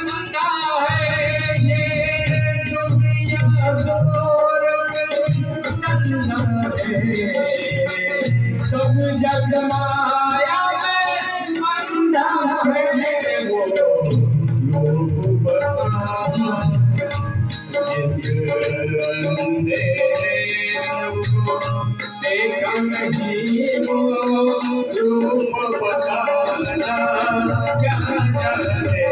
बंदा है ये दुनिया जोर चंदा है सब जग माया में बंदा है वो लोग बता देखा नहीं वो रूप बताना क्या जाने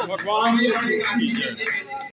भगवान